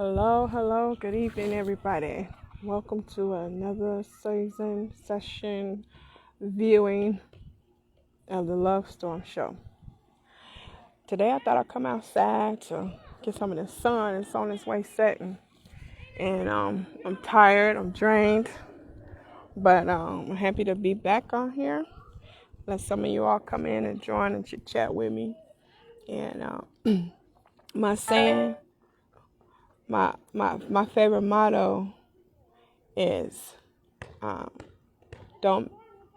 Hello, good evening, everybody. Welcome to another session viewing of the Love Storm Show. Today I thought I'd come outside to get some of the sun. It's on its way setting. And I'm tired, I'm drained, but I'm happy to be back on here. Let some of you all come in and join and chit chat with me. And my saying, my favorite motto is don't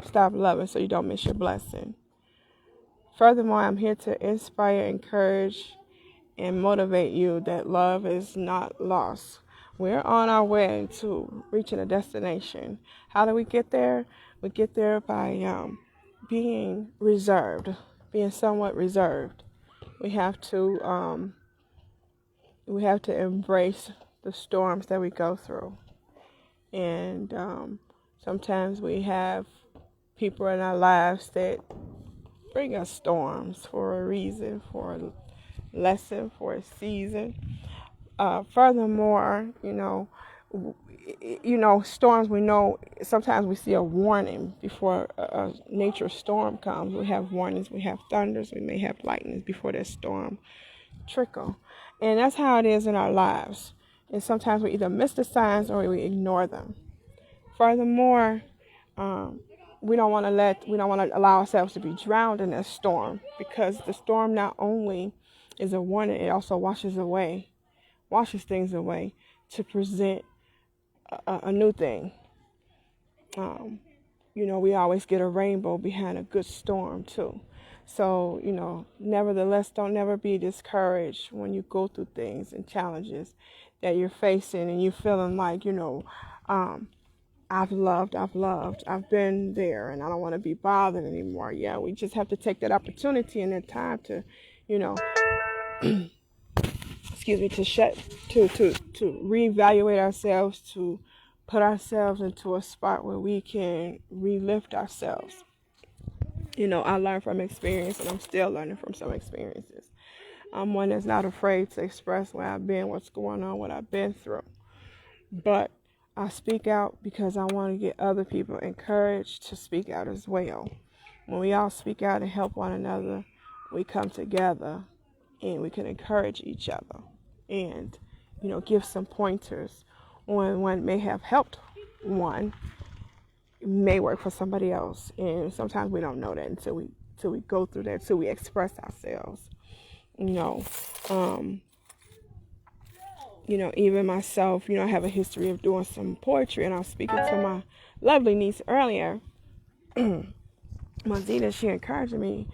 stop loving so you don't miss your blessing. Furthermore, I'm here to inspire, encourage, and motivate you that love is not lost. We're on our way to reaching a destination. How do we get there? We get there by being reserved, being somewhat reserved. We have to embrace the storms that we go through. And sometimes we have people in our lives that bring us storms for a reason, for a lesson, for a season. Furthermore, storms, we know sometimes we see a warning before a nature storm comes. We have warnings, we have thunders, we may have lightnings before that storm trickle. And that's how it is in our lives. And sometimes we either miss the signs or we ignore them. Furthermore, we don't want to allow ourselves to be drowned in that storm, because the storm not only is a warning, it also washes things away to present a new thing. We always get a rainbow behind a good storm too. So, nevertheless, don't never be discouraged when you go through things and challenges that you're facing and you're feeling like, I've loved, I've been there, and I don't want to be bothered anymore. Yeah, we just have to take that opportunity and that time to, to reevaluate ourselves, to put ourselves into a spot where we can relift ourselves. I learned from experience, and I'm still learning from some experiences. I'm one that's not afraid to express where I've been, what's going on, what I've been through. But I speak out because I want to get other people encouraged to speak out as well. When we all speak out and help one another, we come together and we can encourage each other and, give some pointers on what may have helped one, may work for somebody else. And sometimes we don't know that until we go through that, until we express ourselves. Even myself, I have a history of doing some poetry, and I was speaking to my lovely niece earlier. Mazina, she encouraged me,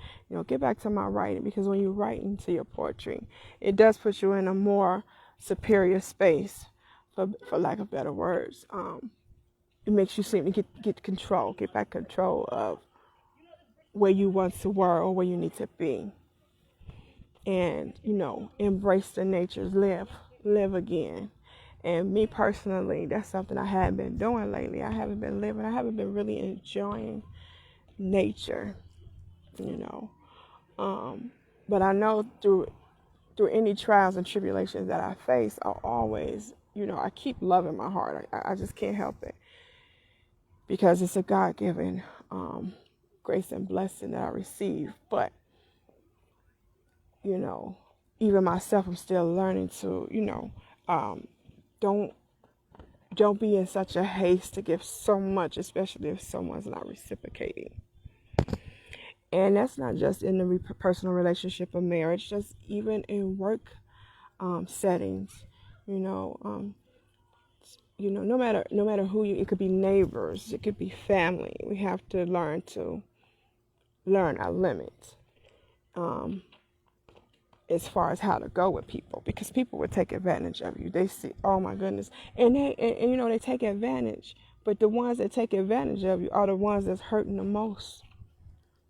get back to my writing, because when you write into your poetry, it does put you in a more superior space, for lack of better words. It makes you seem to get back control of where you once were or where you need to be. And, embrace the natures, live again. And me personally, that's something I haven't been doing lately. I haven't been really enjoying nature, but I know through any trials and tribulations that I face, I always, I keep loving my heart. I just can't help it, because it's a God-given grace and blessing that I receive. But even myself, I'm still learning to, don't be in such a haste to give so much, especially if someone's not reciprocating. And that's not just in the personal relationship or marriage, just even in work settings. No matter who it could be neighbors, it could be family. We have to learn our limits. As far as how to go with people, because people would take advantage of you. They see, oh my goodness, and they take advantage. But the ones that take advantage of you are the ones that's hurting the most.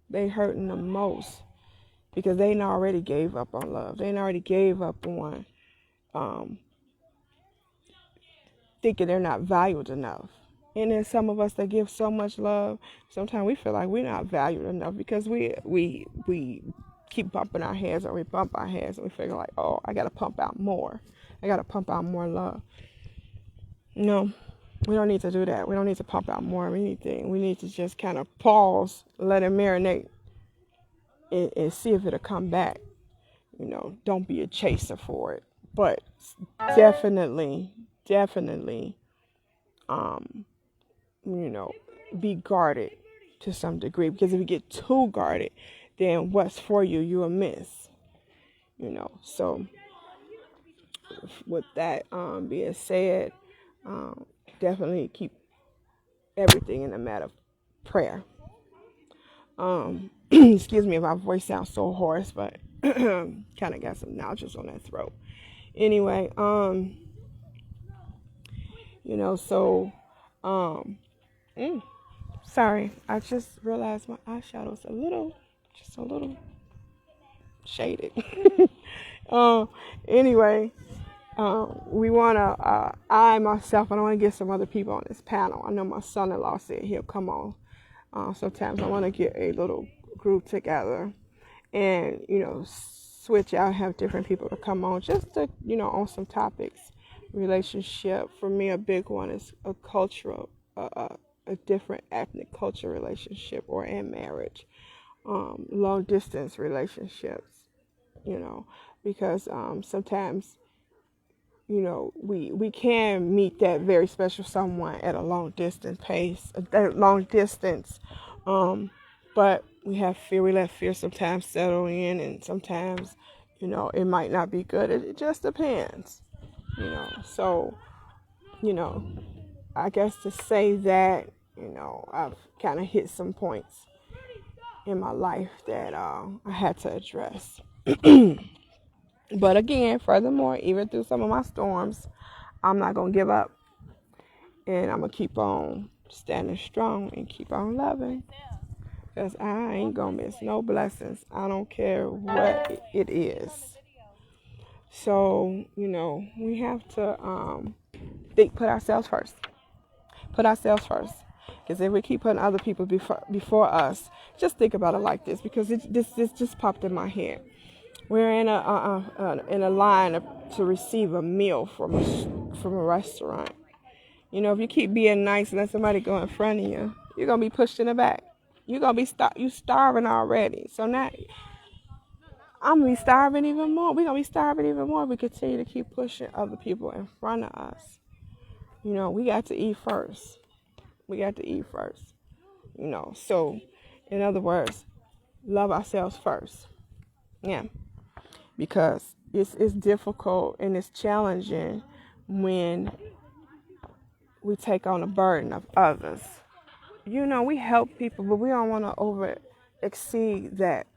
They hurting the most because they already gave up on love. They already gave up on thinking they're not valued enough. And then some of us that give so much love, sometimes we feel like we're not valued enough, because we keep bumping our heads, or we bump our heads and we figure like, oh, I got to pump out more. I got to pump out more love. No, we don't need to do that. We don't need to pump out more of anything. We need to just kind of pause, let it marinate, and see if it'll come back. Don't be a chaser for it. But definitely, be guarded to some degree. Because if you get too guarded, then what's for you, you will miss. So with that being said, definitely keep everything in a matter of prayer. Excuse me if my voice sounds so hoarse, but kind of got some nodules on that throat. Anyway, sorry, I just realized my eyeshadow's just a little shaded. Anyway, we want to, I myself, and I want to get some other people on this panel. I know my son-in-law said he'll come on. Sometimes I want to get a little group together and, switch out, have different people to come on just to, on some topics. Relationship, for me, a big one is a cultural, a different ethnic culture relationship or in marriage. Long distance relationships, because sometimes, we can meet that very special someone at a long distance pace, but we have fear. We let fear sometimes settle in, and sometimes, it might not be good. It just depends, So, I guess to say that, I've kind of hit some points in my life that I had to address. But again, furthermore, even through some of my storms, I'm not going to give up. And I'm going to keep on standing strong and keep on loving. Because I ain't going to miss no blessings. I don't care what it is. So, we have to put ourselves first. Put ourselves first. Because if we keep putting other people before us, just think about it like this. Because this just popped in my head. We're in a line to receive a meal from a restaurant. If you keep being nice and let somebody go in front of you, you're gonna be pushed in the back. You're gonna be starving already. So now I'm gonna be starving even more. We're gonna be starving even more if we continue to keep pushing other people in front of us. We got to eat first. So in other words, love ourselves first. Yeah. Because it's difficult and it's challenging when we take on the burden of others. We help people, but we don't want to exceed that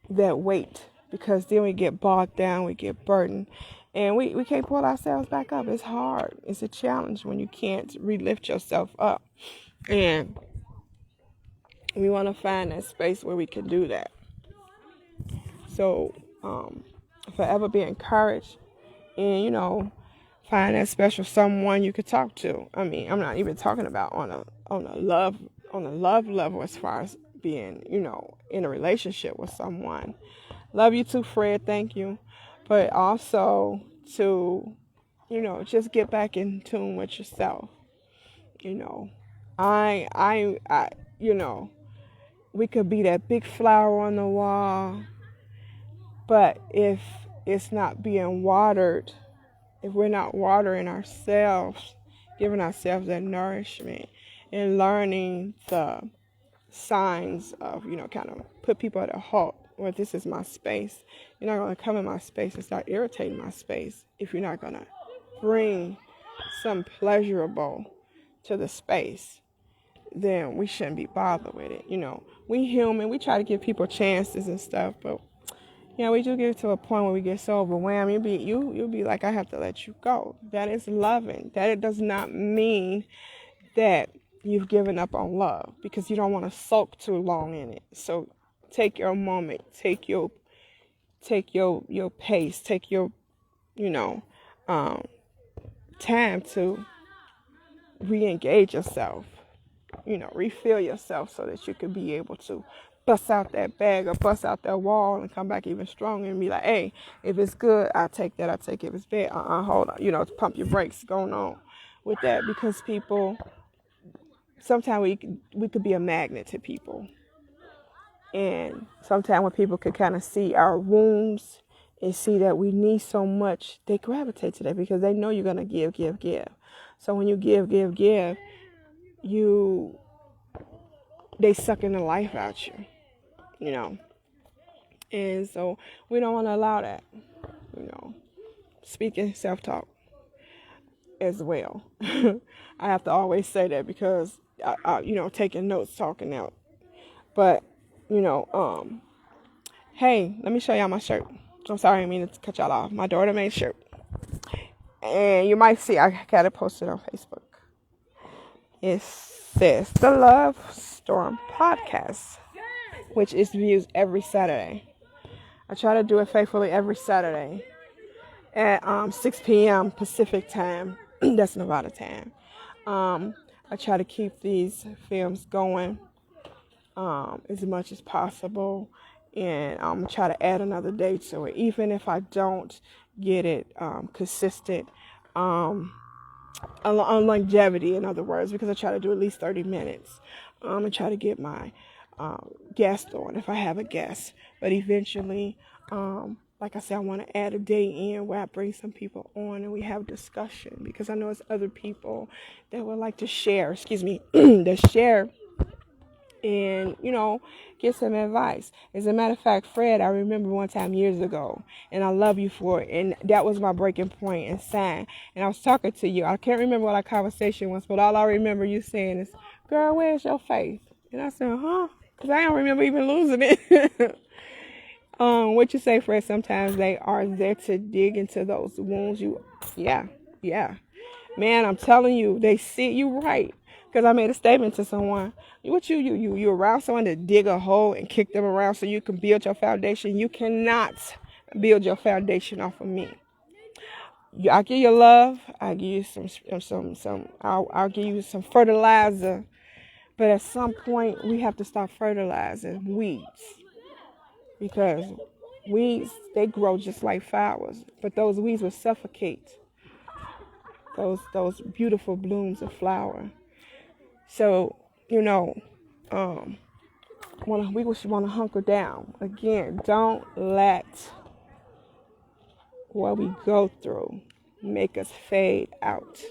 weight, because then we get bogged down, we get burdened, and we can't pull ourselves back up. It's hard. It's a challenge when you can't relift yourself up. And we want to find that space where we can do that. So, forever be encouraged and, find that special someone you could talk to. I mean, I'm not even talking about on a love level as far as being, in a relationship with someone. Love you too, Fred. Thank you. But also to, just get back in tune with yourself. We could be that big flower on the wall, but if it's not being watered, if we're not watering ourselves, giving ourselves that nourishment, and learning the signs of, kind of put people at a halt. Well, this is my space. You're not going to come in my space and start irritating my space if you're not going to bring some pleasurable to the space. Then we shouldn't be bothered with it. We human, we try to give people chances and stuff, but we do get to a point where we get so overwhelmed. You'll be like, I have to let you go. That is loving. That it does not mean that you've given up on love, because you don't want to sulk too long in it. So take your moment, take your pace, take your time to re-engage yourself. Refill yourself so that you can be able to bust out that bag or bust out that wall and come back even stronger and be like, hey, if it's good, I'll take that. I'll take it. If it's bad, hold on. Pump your brakes going on with that, because people, sometimes we could be a magnet to people. And sometimes when people could kind of see our wounds and see that we need so much, they gravitate to that because they know you're going to give. So when you give, they sucking the life out you. And so we don't want to allow that, speaking self-talk as well. I have to always say that because, taking notes, talking out. But, hey, let me show y'all my shirt. I'm sorry, I didn't mean to cut y'all off. My daughter made a shirt. And you might see, I got it posted on Facebook. It says The Love Storm Podcast, which is viewed every Saturday. I try to do it faithfully every Saturday at 6 p.m. Pacific time. That's Nevada time. I try to keep these films going as much as possible, and I'm going to try to add another day to it, even if I don't get it consistent on longevity, in other words, because I try to do at least 30 minutes. And try to get my guest on if I have a guest. But eventually, like I said, I want to add a day in where I bring some people on and we have discussion, because I know there's other people that would like to share, that share and, get some advice. As a matter of fact, Fred, I remember one time years ago, and I love you for it, and that was my breaking point and sign. And I was talking to you. I can't remember what our conversation was, but all I remember you saying is, girl, where's your faith? And I said, because I don't remember even losing it. What you say, Fred, sometimes they are there to dig into those wounds. Yeah. Man, I'm telling you, they see you right. Because I made a statement to someone. You around someone to dig a hole and kick them around so you can build your foundation. You cannot build your foundation off of me. I'll give you love. I'll give you I'll give you some fertilizer. But at some point, we have to stop fertilizing weeds. Because weeds, they grow just like flowers. But those weeds will suffocate those beautiful blooms of flower. So, we want to hunker down. Again, don't let what we go through make us fade out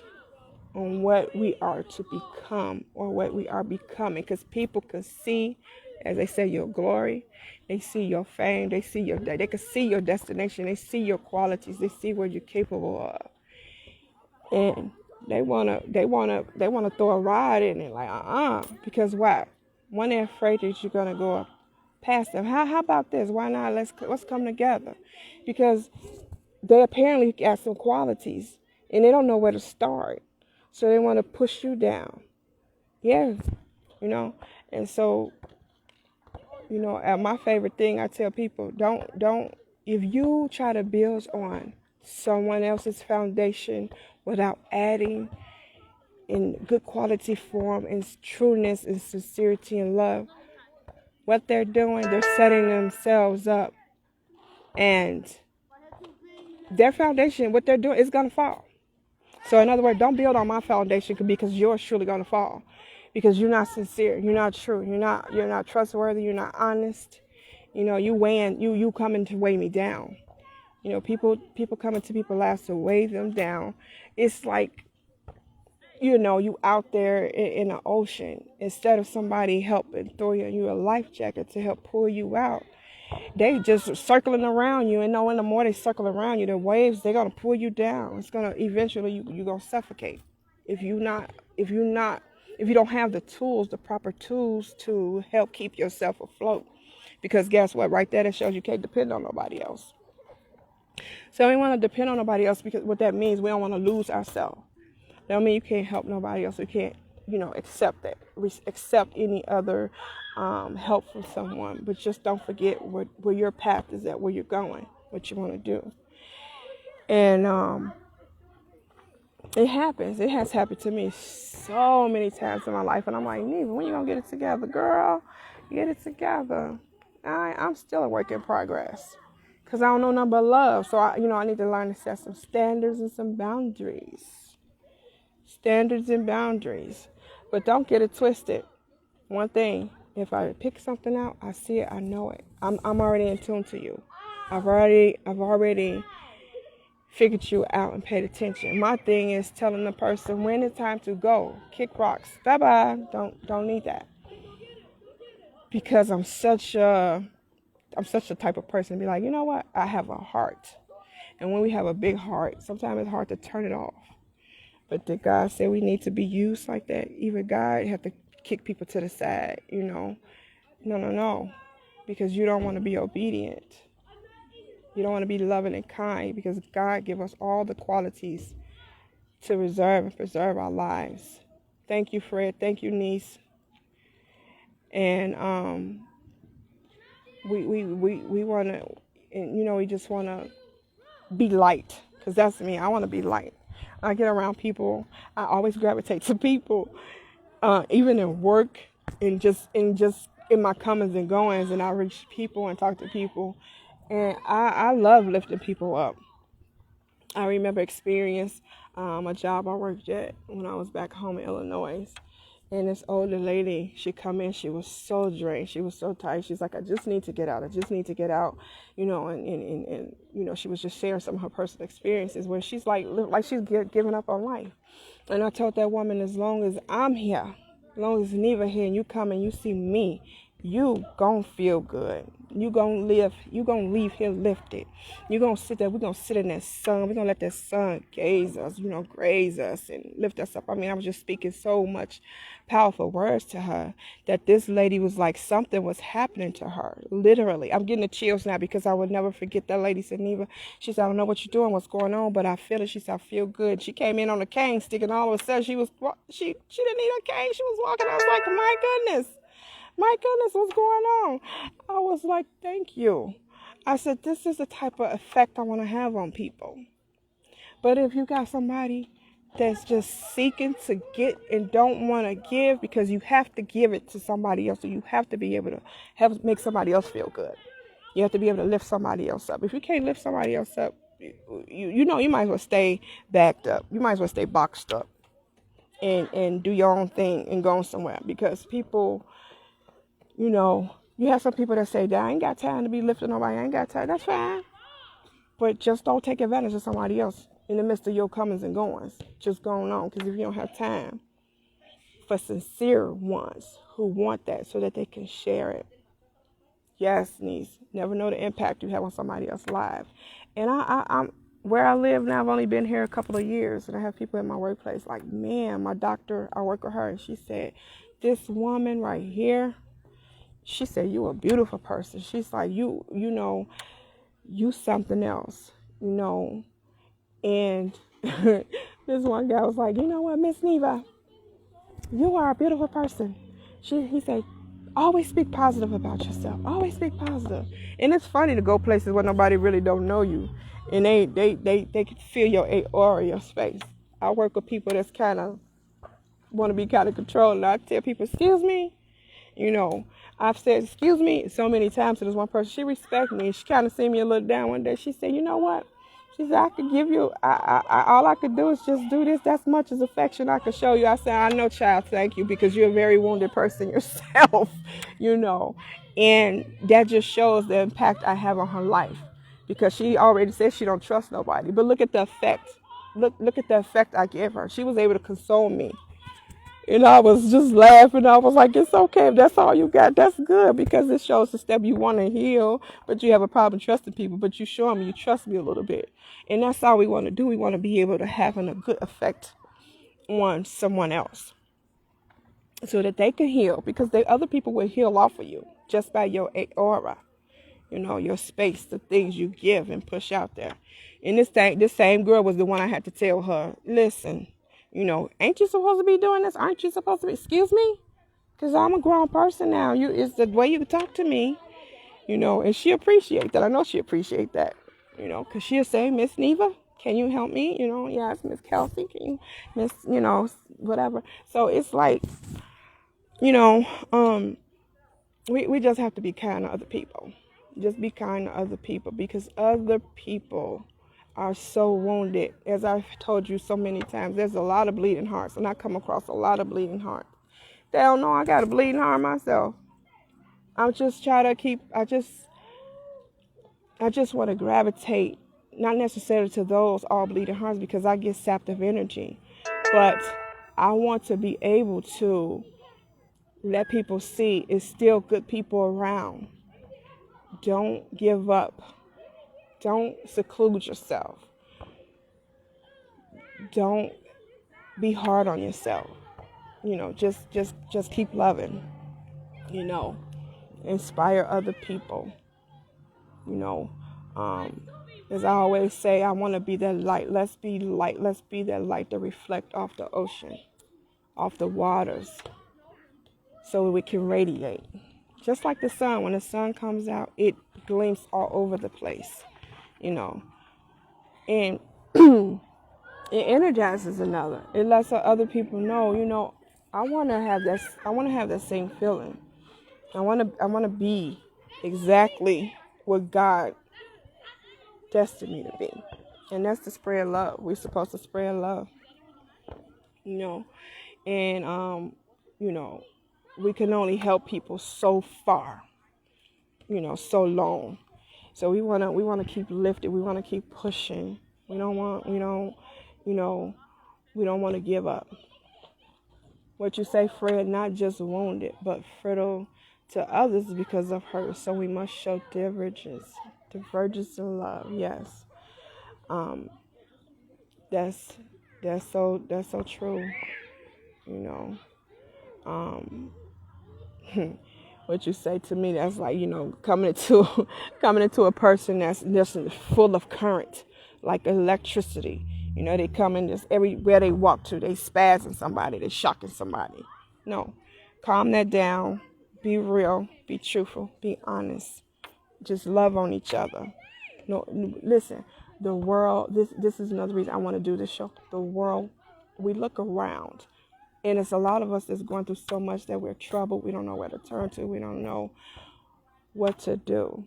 on what we are to become or what we are becoming. Because people can see, as they say, your glory. They see your fame. They can see your destination. They see your qualities. They see what you're capable of. And they wanna throw a rod in it, like because why? One, they're afraid that you're gonna go past them. How about this? Why not? Let's come together, because they apparently got some qualities and they don't know where to start, so they want to push you down. Yeah, and so my favorite thing I tell people: don't if you try to build on someone else's foundation without adding in good quality form and trueness and sincerity and love, what they're doing, they're setting themselves up, and their foundation, what they're doing, is going to fall. So in other words, don't build on my foundation because yours surely going to fall, because you're not sincere, you're not true, you're not trustworthy, you're not honest. You coming to weigh me down. People coming to people's lives to weigh them down. It's like, you out there in the ocean. Instead of somebody helping throw you a life jacket to help pull you out, they just circling around you. And knowing the more they circle around you, the waves, they're going to pull you down. It's going to eventually, you're going to suffocate. If you don't have the proper tools to help keep yourself afloat. Because guess what? Right there, that shows you can't depend on nobody else. So we want to depend on nobody else, because what that means, we don't want to lose ourselves. That don't mean you can't help nobody else. You can't, accept that. Accept any other help from someone. But just don't forget where your path is at, where you're going, what you want to do. And it happens. It has happened to me so many times in my life. And I'm like, Neva, when you going to get it together, girl? Get it together. I'm still a work in progress. Because I don't know nothing but love. So, I need to learn to set some standards and some boundaries. Standards and boundaries. But don't get it twisted. One thing, if I pick something out, I see it, I know it. I'm already in tune to you. I've already figured you out and paid attention. My thing is telling the person when it's time to go. Kick rocks. Bye-bye. Don't need that. Because I'm such a type of person to be like, you know what? I have a heart. And when we have a big heart, sometimes it's hard to turn it off. But did God say we need to be used like that? Even God had to kick people to the side, No. Because you don't want to be obedient. You don't want to be loving and kind, because God give us all the qualities to reserve and preserve our lives. Thank you, Fred. Thank you, niece. And we want to, we just want to be light, because that's me. I want to be light. I get around people. I always gravitate to people, even in work, and just in my comings and goings. And I reach people and talk to people, and I love lifting people up. I remember experience a job I worked at when I was back home in Illinois. And this older lady, she come in, she was so drained. She was so tired. She's like, I just need to get out. And she was just sharing some of her personal experiences where she's like she's giving up on life. And I told that woman, as long as I'm here, as long as Neva here, and you come and you see me, you gonna feel good. You gonna leave here lifted. You gonna sit there. We're gonna sit in that sun. We're gonna let that sun gaze us, graze us and lift us up. I mean, I was just speaking so much powerful words to her that this lady was like, something was happening to her. Literally. I'm getting the chills now, because I would never forget that lady said, Neva, she said, I don't know what you're doing, what's going on, but I feel it. She said, I feel good. She came in on a cane stick, and all of a sudden she didn't need a cane. She was walking. I was like, my goodness, what's going on? I was like, thank you. I said, this is the type of effect I want to have on people. But if you got somebody that's just seeking to get and don't want to give, because you have to give it to somebody else, so you have to be able to make somebody else feel good. You have to be able to lift somebody else up. If you can't lift somebody else up, you might as well stay backed up. You might as well stay boxed up and do your own thing and go somewhere, because people... you have some people that say, I ain't got time to be lifting nobody. I ain't got time. That's fine. But just don't take advantage of somebody else in the midst of your comings and goings. Just going on. Because if you don't have time for sincere ones who want that so that they can share it. Yes, niece. Never know the impact you have on somebody else's life. And I'm where I live now, I've only been here a couple of years. And I have people in my workplace like, man, my doctor, I work with her. And she said, this woman right here, she said, you a beautiful person. She's like, you something else, And this one guy was like, you know what, Miss Neva, you are a beautiful person. He said, always speak positive about yourself. Always speak positive. And it's funny to go places where nobody really don't know you. And they can feel your aura, your space. I work with people that's kind of want to be kind of controlled. And I tell people, excuse me. I've said, excuse me, so many times to this one person. She respects me. She kind of seen me a little down one day. She said, you know what? She said, I could give you, all I could do is just do this. That's much as affection I could show you. I said, I know, child, thank you, because you're a very wounded person yourself, And that just shows the impact I have on her life, because she already said she don't trust nobody. But look at the effect. Look at the effect I give her. She was able to console me. And I was just laughing. I was like, it's okay. If that's all you got, that's good, because it shows the step you want to heal, but you have a problem trusting people, but you show me you trust me a little bit. And that's all we want to do. We want to be able to have a good effect on someone else so that they can heal, because other people will heal off of you just by your aura, your space, the things you give and push out there. And this same girl was the one I had to tell her, listen, ain't you supposed to be doing this? Aren't you supposed to be? Excuse me? Because I'm a grown person now. It's the way you talk to me, and she appreciate that. I know she appreciate that, because she'll say, Miss Neva, can you help me? Yes, Miss Kelsey, can you, Miss, whatever. So it's like, we just have to be kind to other people. Just be kind to other people, because other people are so wounded. As I've told you so many times, there's a lot of bleeding hearts, and I come across a lot of bleeding hearts. They don't know I got a bleeding heart myself. I'm just trying to keep, I just want to gravitate, not necessarily to those all bleeding hearts, because I get sapped of energy, but I want to be able to let people see it's still good people around. Don't give up. Don't seclude yourself. Don't be hard on yourself. Just keep loving. Inspire other people. You know, as I always say, I want to be that light. Let's be light. Let's be that light that reflect off the ocean, off the waters, so we can radiate. Just like the sun, when the sun comes out, it gleams all over the place, and it energizes another. It lets other people know, I want to have that same feeling. I want to be exactly what God destined me to be. And that's to spread love. We're supposed to spread love. And we can only help people so far, so long. So we want to keep lifting. We want to keep pushing. We don't want to give up. What you say, Fred, not just wounded, but fertile to others because of hurt. So we must show divergence in love. Yes. That's so true. What you say to me, that's like, coming into a person that's just full of current, like electricity. They come in just everywhere they walk to, they spazzing somebody, they shocking somebody. No, calm that down. Be real, be truthful, be honest. Just love on each other. No, listen, the world, this is another reason I want to do this show. The world, we look around, and it's a lot of us that's going through so much that we're troubled. We don't know where to turn to. We don't know what to do.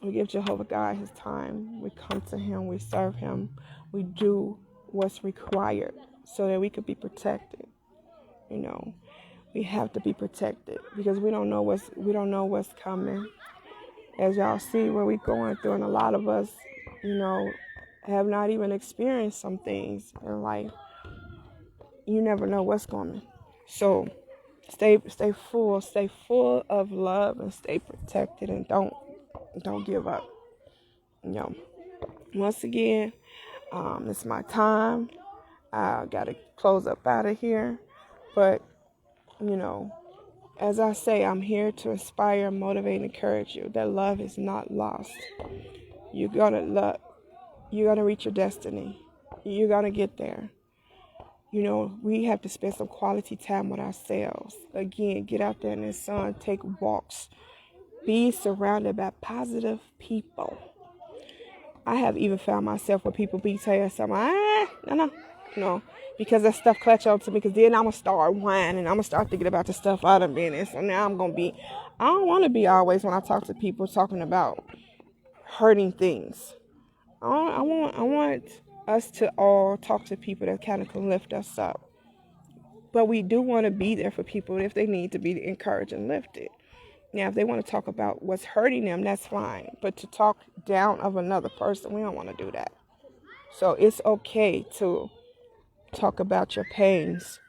We give Jehovah God his time. We come to him. We serve him. We do what's required so that we could be protected. We have to be protected because we don't know what's coming. As y'all see what we're going through, and a lot of us, have not even experienced some things in life. You never know what's coming. So stay full of love, and stay protected, and don't give up. Once again, it's my time. I gotta close up out of here, but as I say, I'm here to inspire, motivate, and encourage you that love is not lost. You're gonna reach your destiny. You're gonna get there. We have to spend some quality time with ourselves. Again, get out there in the sun, take walks, be surrounded by positive people. I have even found myself where people be saying something, no, because that stuff clutch on to me, because then I'm going to start whining, I'm going to start thinking about the stuff I done been in. So now I don't want to be always, when I talk to people, talking about hurting things. I want us to all talk to people that kind of can lift us up. But we do want to be there for people if they need to be encouraged and lifted. Now, if they want to talk about what's hurting them, that's fine. But to talk down of another person, we don't want to do that. So it's okay to talk about your pains,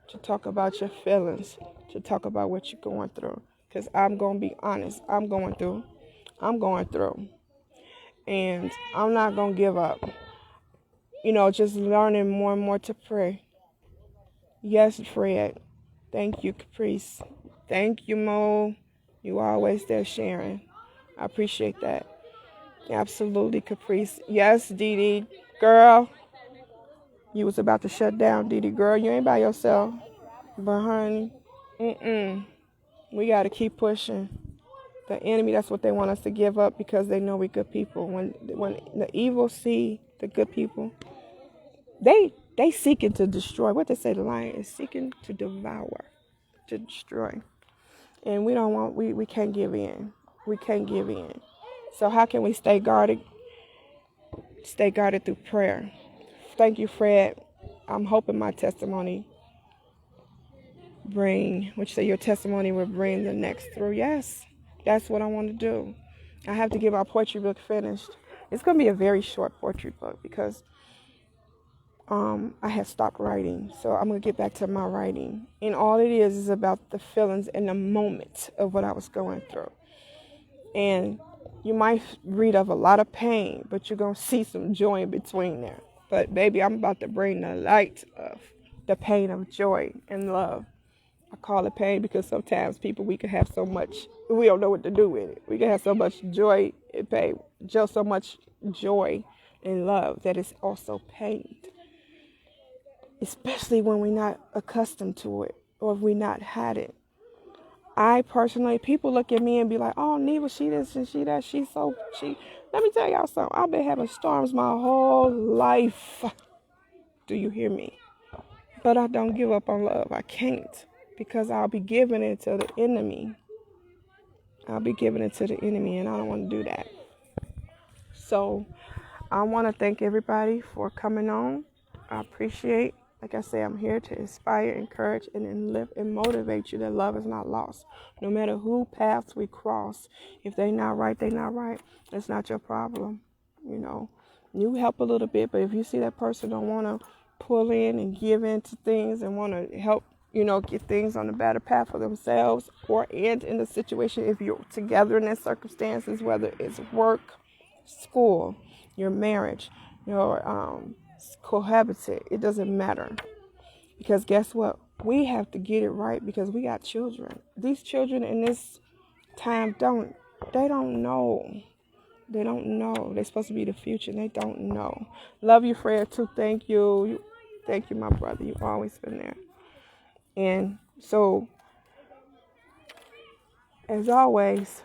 to talk about your feelings, to talk about what you're going through. Because I'm going to be honest, I'm going through. And I'm not going to give up. Just learning more and more to pray. Yes, Fred. Thank you, Caprice. Thank you, Mo. You always there sharing. I appreciate that. Absolutely, Caprice. Yes, Dee Dee. Girl, you was about to shut down, Dee Dee. Girl, you ain't by yourself. But, honey, we got to keep pushing. The enemy, that's what they want us to give up, because they know we're good people. When the evil see the good people, they seeking to destroy. What they say, the lion is seeking to devour, to destroy. And we can't give in. We can't give in. So how can we stay guarded? Stay guarded through prayer. Thank you, Fred. I'm hoping my testimony your testimony will bring the next through. Yes, that's what I want to do. I have to get my poetry book finished. It's going to be a very short poetry book because I had stopped writing. So I'm going to get back to my writing. And all it is about the feelings and the moment of what I was going through. And you might read of a lot of pain, but you're going to see some joy in between there. But baby, I'm about to bring the light of the pain of joy and love. I call it pain because sometimes we can have so much, we don't know what to do with it. We can have so much joy and pain, just so much joy and love that it's also pain. Especially when we're not accustomed to it or if we not had it. I personally, people look at me and be like, oh, Neva, she this and she that. Let me tell y'all something. I've been having storms my whole life. Do you hear me? But I don't give up on love. I can't. Because I'll be giving it to the enemy. And I don't want to do that. So I want to thank everybody for coming on. I appreciate. Like I say, I'm here to inspire, encourage, and live and motivate you that love is not lost. No matter who paths we cross, if they not right, they not right. It's not your problem. You help a little bit, but if you see that person don't want to pull in and give in to things and want to help, get things on a better path for themselves or end in the situation, if you're together in that circumstances, whether it's work, school, your marriage, your cohabitate, it doesn't matter. Because guess what? We have to get it right because we got children. These children in this time don't know. They don't know. They're supposed to be the future. They don't know. Love you, Fred, too. Thank you. Thank you, my brother. You've always been there. And so, as always,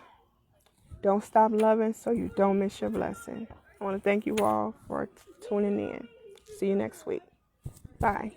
don't stop loving so you don't miss your blessing. I want to thank you all for tuning in. See you next week. Bye.